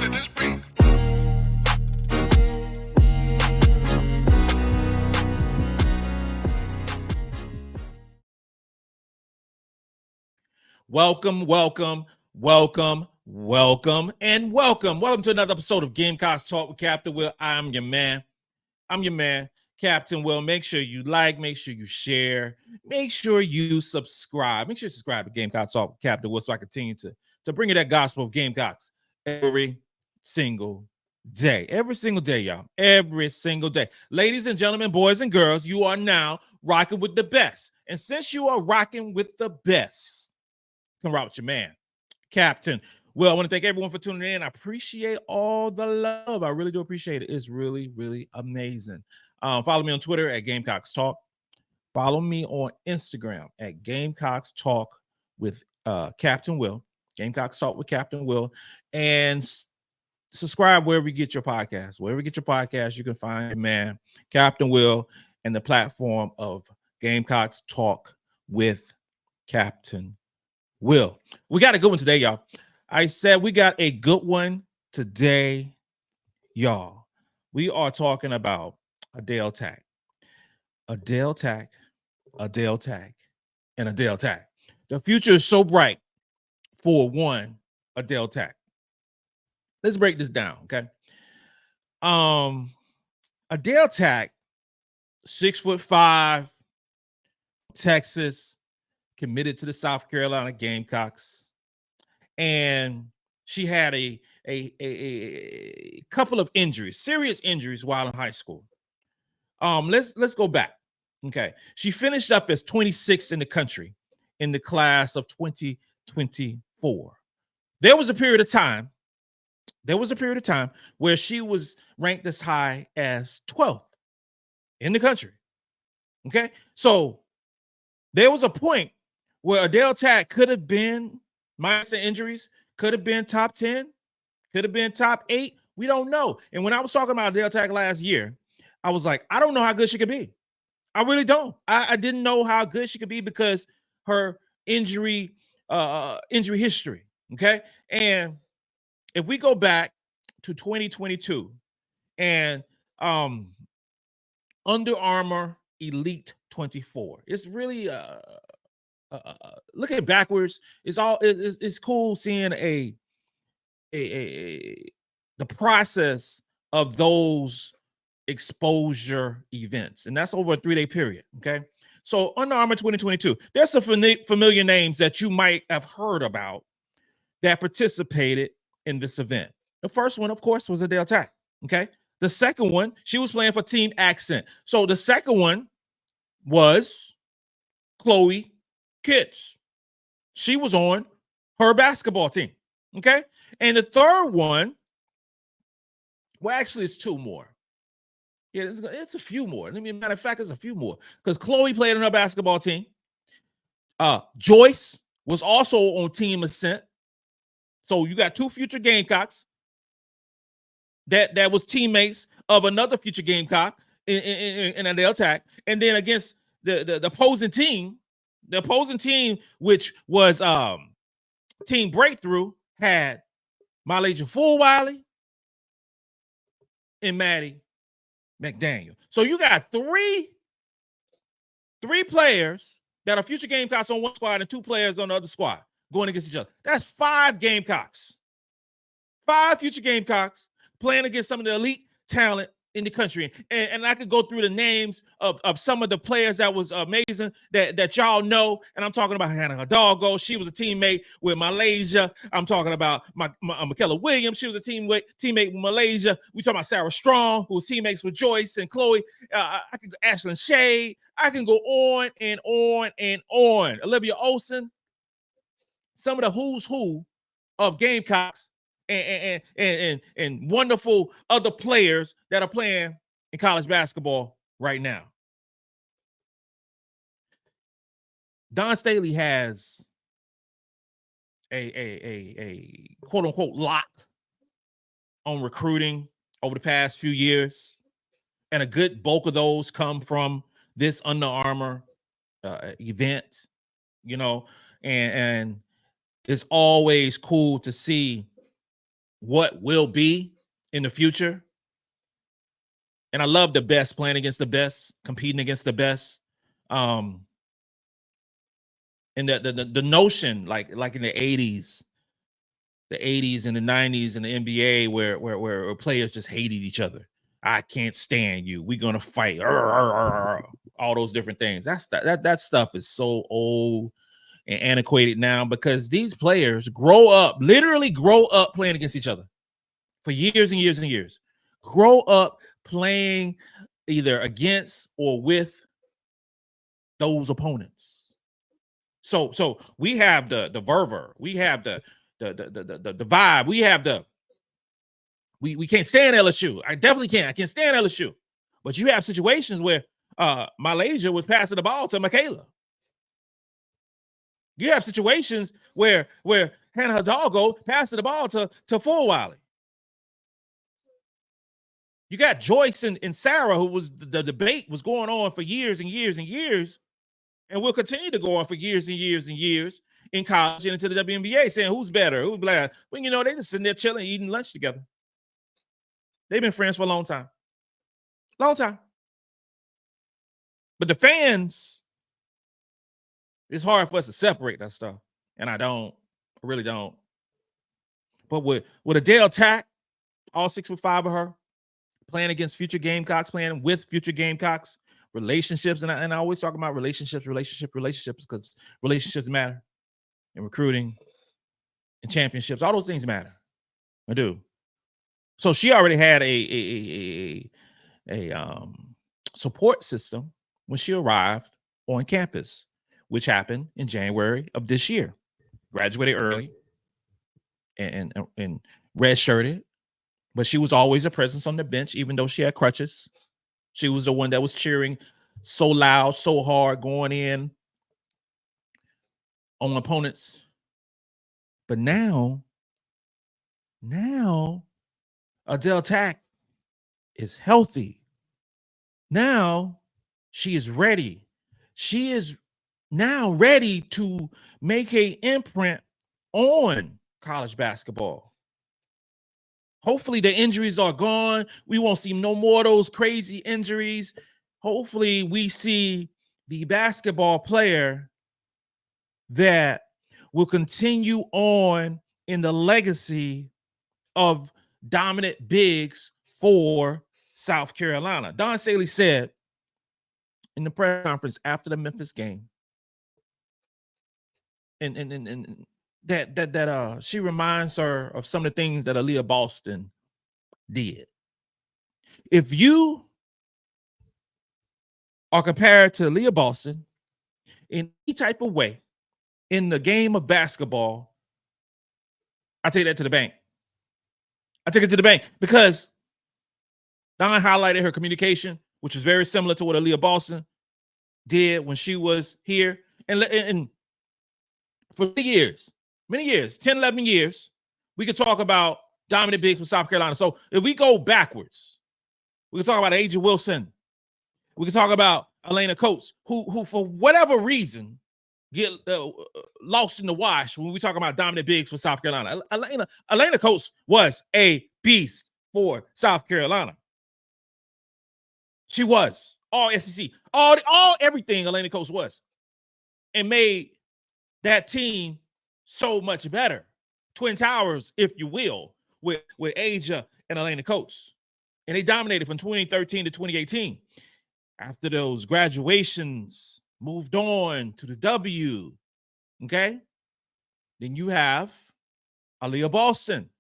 let this be. Welcome, welcome, welcome, welcome, and welcome. Welcome to another episode of Gamecocks Talk with Captain Will. I'm your man, Captain Will. Make sure you like, make sure you share, make sure you subscribe. Make sure you subscribe to Gamecocks Talk with Captain Will so I continue to bring you that gospel of Gamecocks every single day. Every single day, y'all. Every single day. Ladies and gentlemen, boys and girls, you are now rocking with the best. And since you are rocking with the best, come rock with your man, Captain Will. I want to thank everyone for tuning in. I appreciate all the love. I really do appreciate it. It's really, really amazing. Follow me on Twitter at Gamecocks Talk. Follow me on Instagram at Gamecocks Talk with Captain Will. Gamecocks Talk with Captain Will. And subscribe wherever you get your podcast. Wherever you get your podcast, you can find your man, Captain Will, and the platform of Gamecocks Talk with Captain Will. We got a good one today, y'all. I said we got a good one today, y'all. We are talking about Adele Tac. Adele Tac, Adele Tac, and Adele Tac. The future is so bright for one Adele Tac. Let's break this down, okay? Adele Tac, 6'5", Texas, committed to the South Carolina Gamecocks, and she had a couple of injuries, serious injuries while in high school. Let's go back. Okay, she finished up as 26th in the country in the class of 2024. There was a period of time where she was ranked as high as 12th in the country. Okay, so there was a point where Adele Tac could have been, minus the injuries, could have been top 10, could have been top 8. We don't know. And when I was talking about Adele Tac last year, I was like, I don't know how good she could be. I really don't. I didn't know how good she could be because her injury history. Okay. And if we go back to 2022 and Under Armour Elite 24, it's really looking backwards. It's cool seeing the process of those exposure events, and that's over a 3-day period. Okay, so Under Armour 2022, there's some familiar names that you might have heard about that participated in this event. The first one, of course, was Adele Tac. Okay, the second one, she was playing for Team Accent. So the second one was Chloe Kitts. She was on her basketball team. Okay, and the third one, well, actually, it's two more. Yeah, it's a few more. Matter of fact, it's a few more because Chloe played on her basketball team. Joyce was also on Team Ascent. So you got two future Gamecocks that was teammates of another future Gamecock in Adele Tac. And then against the opposing team, which was Team Breakthrough, had MiLaysia Fulwiley and Maddy McDaniel. So you got three players that are future Gamecocks on one squad and two players on the other squad going against each other. That's 5 Gamecocks. 5 future Gamecocks playing against some of the elite talent in the country. And I could go through the names of some of the players that was amazing that y'all know. And I'm talking about Hannah Hidalgo. She was a teammate with MiLaysia. I'm talking about Michaela Williams. She was a teammate with MiLaysia. We talking about Sarah Strong, who was teammates with Joyce and Chloe. I could go Ashlyn Shade. I can go on and on and on. Olivia Olsen. Some of the who's who of Gamecocks and wonderful other players that are playing in college basketball right now. Dawn Staley has a quote unquote lock on recruiting over the past few years, and a good bulk of those come from this Under Armour event, and it's always cool to see what will be in the future. And I love the best playing against the best, competing against the best. And the notion, like in the 80s and the 90s and the NBA where players just hated each other. I can't stand you. We're gonna fight. All those different things. That stuff is so old and antiquated now because these players literally grow up playing against each other for years and years and years. Grow up playing either against or with those opponents. So we have the fervor, we have the vibe, we have we can't stand LSU. I definitely can't. I can't stand LSU. But you have situations where MiLaysia was passing the ball to Michaela. You have situations where Hannah Hidalgo passing the ball to Fulwiley. You got Joyce and Sarah, who was the debate was going on for years and years and years, and will continue to go on for years and years and years in college and into the WNBA, saying who's better, who's better. Well, you know, they just sitting there chilling, eating lunch together. They've been friends for a long time. Long time. But the fans, it's hard for us to separate that stuff. And I really don't. But with Adele Tac, all 6'5" of her, playing against future Gamecocks, playing with future Gamecocks, relationships, and I always talk about relationships because relationships matter, and recruiting and championships, all those things matter. I do. So she already had a support system when she arrived on campus, which happened in January of this year. Graduated early and redshirted, but she was always a presence on the bench, even though she had crutches. She was the one that was cheering so loud, so hard, going in on opponents. But now Adele Tac is healthy. Now she is ready. She is now ready to make an imprint on college basketball. Hopefully the injuries are gone. We won't see no more of those crazy injuries. Hopefully we see the basketball player that will continue on in the legacy of dominant bigs for South Carolina. Dawn Staley said in the press conference after the Memphis game, and that she reminds her of some of the things that Aaliyah Boston did. If you are compared to Aaliyah Boston in any type of way in the game of basketball, I take that to the bank. I take it to the bank because Dawn highlighted her communication, which is very similar to what Aaliyah Boston did when she was here. And for many years, 10, 11 years, we could talk about dominant bigs from South Carolina. So if we go backwards, we can talk about Aja Wilson. We can talk about Elena Coates, who for whatever reason get lost in the wash when we talk about dominant bigs for South Carolina. Elena Coates was a beast for South Carolina. She was all SEC, all everything Elena Coates was, and made that team so much better. Twin Towers, if you will, with Aja and Elena Coates. And they dominated from 2013 to 2018. After those graduations, moved on to the W. Okay? Then you have Aaliyah Boston.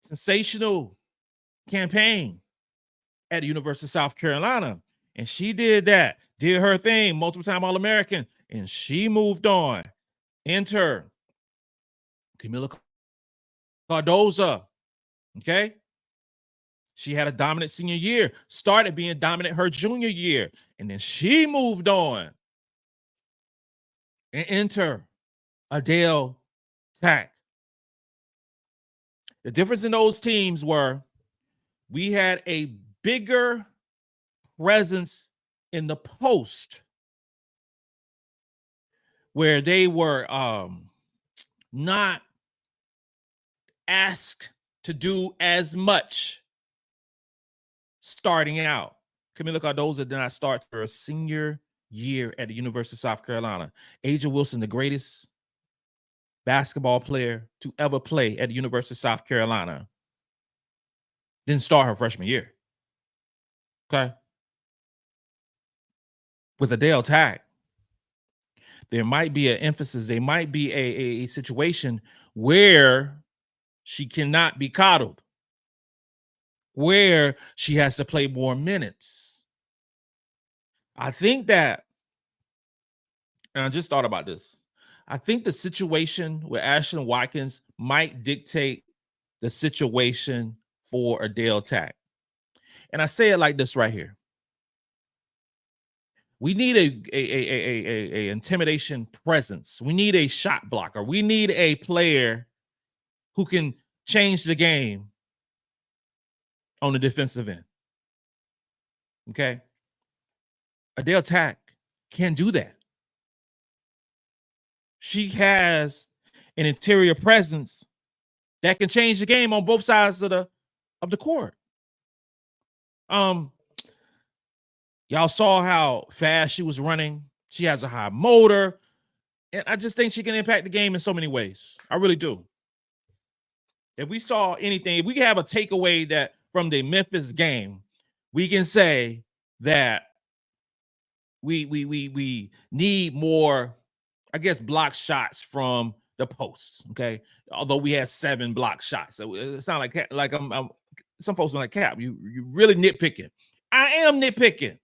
Sensational campaign at the University of South Carolina. And she did that, did her thing, multiple-time All-American, and she moved on. Enter Camila Cardoza. Okay? She had a dominant senior year, started being dominant her junior year, and then she moved on. And enter Adele Tac. The difference in those teams were we had a bigger presence in the post where they were not asked to do as much starting out. Kamilla Cardoso did not start her senior year at the University of South Carolina. Asia Wilson, the greatest basketball player to ever play at the University of South Carolina, didn't start her freshman year. Okay. With Adele Tac, there might be an emphasis. There might be a situation where she cannot be coddled, where she has to play more minutes. I think that, and I just thought about this, I think the situation with Ashlyn Watkins might dictate the situation for Adele Tac. And I say it like this right here. We need a intimidation presence. We need a shot blocker. We need a player who can change the game on the defensive end. Okay? Adele Tac can do that. She has an interior presence that can change the game on both sides of the court. Y'all saw how fast she was running. She has a high motor. And I just think she can impact the game in so many ways. I really do. If we saw anything, if we have a takeaway that from the Memphis game, we can say that we need more, I guess, block shots from the post. Okay. Although we had 7 block shots. So it sounds like I'm some folks are like, Cap, you really nitpicking. I am nitpicking.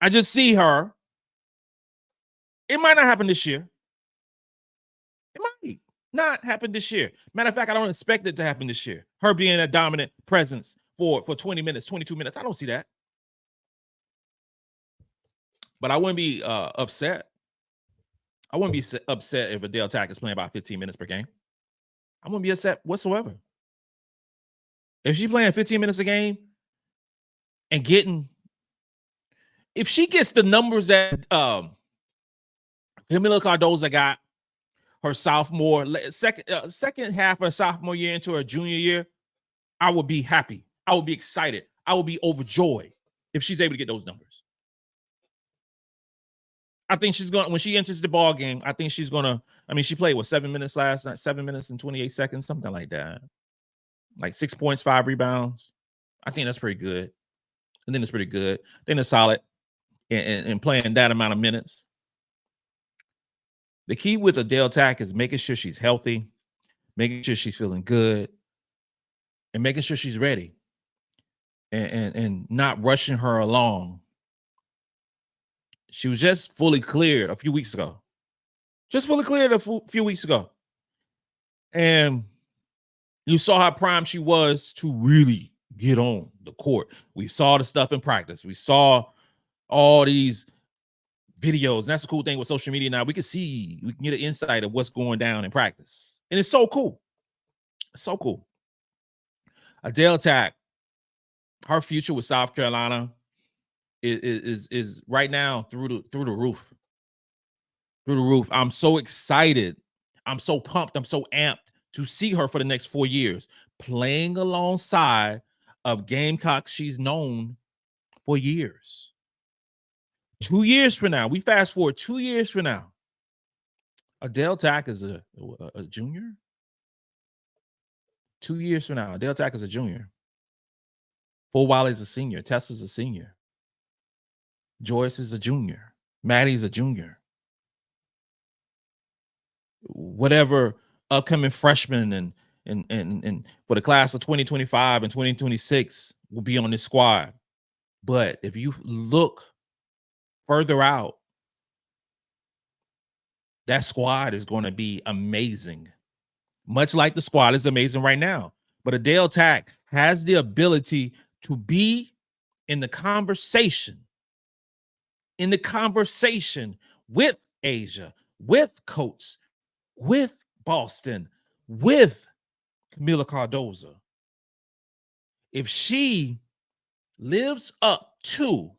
I just see her. It might not happen this year. It might not happen this year. Matter of fact, I don't expect it to happen this year. Her being a dominant presence for 20 minutes, 22 minutes. I don't see that. But I wouldn't be upset. I wouldn't be upset if Adele Tac is playing about 15 minutes per game. I wouldn't be upset whatsoever. If she's playing 15 minutes a game and if she gets the numbers that Kamilla Cardoso got her second half of her sophomore year into her junior year, I would be happy. I would be excited. I would be overjoyed if she's able to get those numbers. I think she's going to, when she enters the ball game, I think she's going to, she played 7 minutes last night, 7 minutes and 28 seconds, something like that. Like 6 points, 5 rebounds. I think that's pretty good. I think it's solid in playing that amount of minutes. The key with Adele Tac is making sure she's healthy, making sure she's feeling good, and making sure she's ready and not rushing her along. She was just fully cleared a few weeks ago. And you saw how prime she was to really get on the court. We saw the stuff in practice. We saw all these videos. And that's the cool thing with social media now. We can get an insight of what's going down in practice. And it's so cool. It's so cool. Adele Tac, her future with South Carolina is right now through the roof. Through the roof. I'm so excited. I'm so pumped. I'm so amped to see her for the next 4 years playing alongside of Gamecocks she's known for years. 2 years from now, we fast forward 2 years from now, Adele Tac is a junior. 2 years from now, Adele Tac is a junior. Fulwiley is a senior. Tessa's a senior. Joyce is a junior. Maddy's a junior. Whatever upcoming freshmen and for the class of 2025 and 2026 will be on this squad. But if you look further out, that squad is going to be amazing. Much like the squad is amazing right now. But Adele Tac has the ability to be in the conversation with Asia, with Coates, with Boston, with Kamilla Cardoso. If she lives up to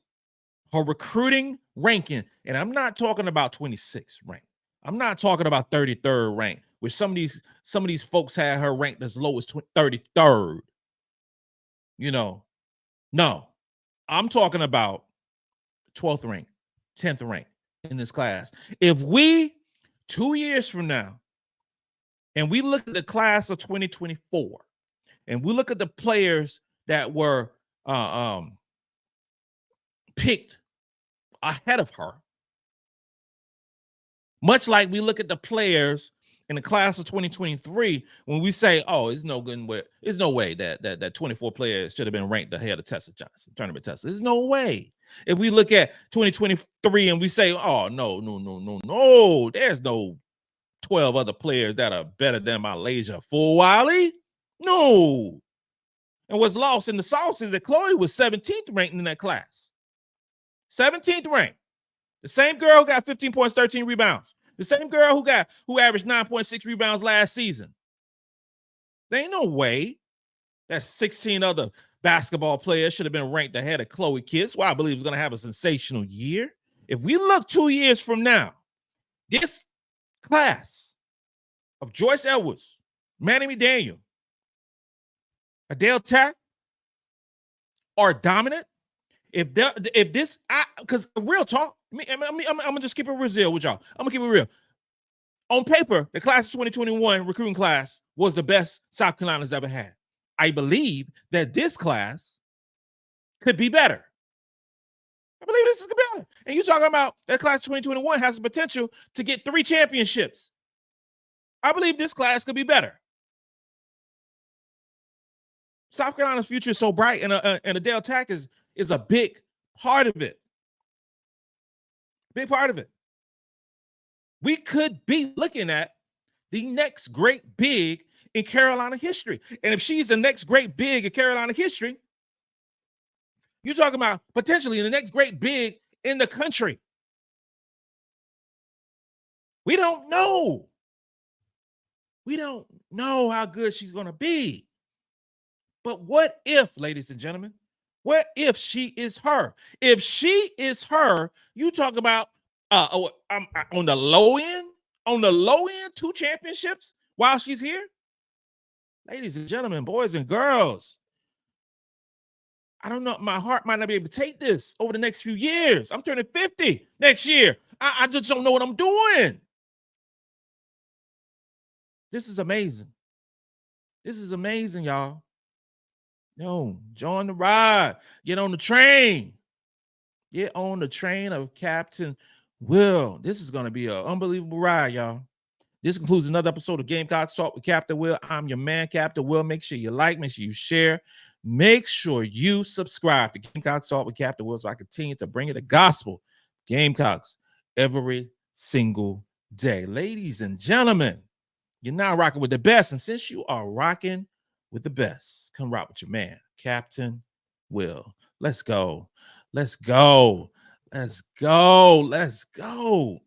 her recruiting ranking, and I'm not talking about 26th rank. I'm not talking about 33rd rank. where some of these folks had her ranked as low as 33rd. You know, no, I'm talking about 12th rank, 10th rank in this class. If we 2 years from now, and we look at the class of 2024, and we look at the players that were picked ahead of her, much like we look at the players in the class of 2023, when we say, "Oh, it's no way that 24 players should have been ranked ahead of Tessa Johnson, tournament Tessa." There's no way. If we look at 2023 and we say, "Oh, no, there's no 12 other players that are better than MiLaysia Fulwiley." No. And what's lost in the sauce is that Chloe was 17th ranked in that class. 17th ranked. The same girl who got 15 points, 13 rebounds. The same girl who averaged 9.6 rebounds last season. There ain't no way that 16 other basketball players should have been ranked ahead of Chloe Kiss. Well, I believe is going to have a sensational year. If we look 2 years from now, this class of Joyce Edwards, Maddy McDaniel, Adele Tac are dominant. Because real talk, I'm gonna just keep it real with y'all. I'm gonna keep it real. On paper, the class of 2021 recruiting class was the best South Carolina's ever had. I believe that this class could be better. I believe this is better. And you're talking about that class of 2021 has the potential to get 3 championships. I believe this class could be better. South Carolina's future is so bright, and Adele Tac is a big part of it. Big part of it. We could be looking at the next great big in Carolina history. And if she's the next great big in Carolina history, you're talking about potentially the next great big in the country. We don't know. We don't know how good she's going to be. But what if, ladies and gentlemen, what if she is her? If she is her, you talk about on the low end, 2 championships while she's here. Ladies and gentlemen, boys and girls, I don't know. My heart might not be able to take this over the next few years. I'm turning 50 next year. I just don't know what I'm doing. This is amazing. This is amazing, y'all. No, join the ride. Get on the train. Get on the train of Captain Will. This is going to be an unbelievable ride, y'all. This concludes another episode of Gamecocks Talk with Captain Will. I'm your man, Captain Will. Make sure you like, make sure you share, make sure you subscribe to Gamecocks Talk with Captain Will so I continue to bring you the gospel Gamecocks every single day. Ladies and gentlemen, you're now rocking with the best. And since you are rocking with the best, come rock with your man, Captain Will. Let's go. Let's go. Let's go. Let's go.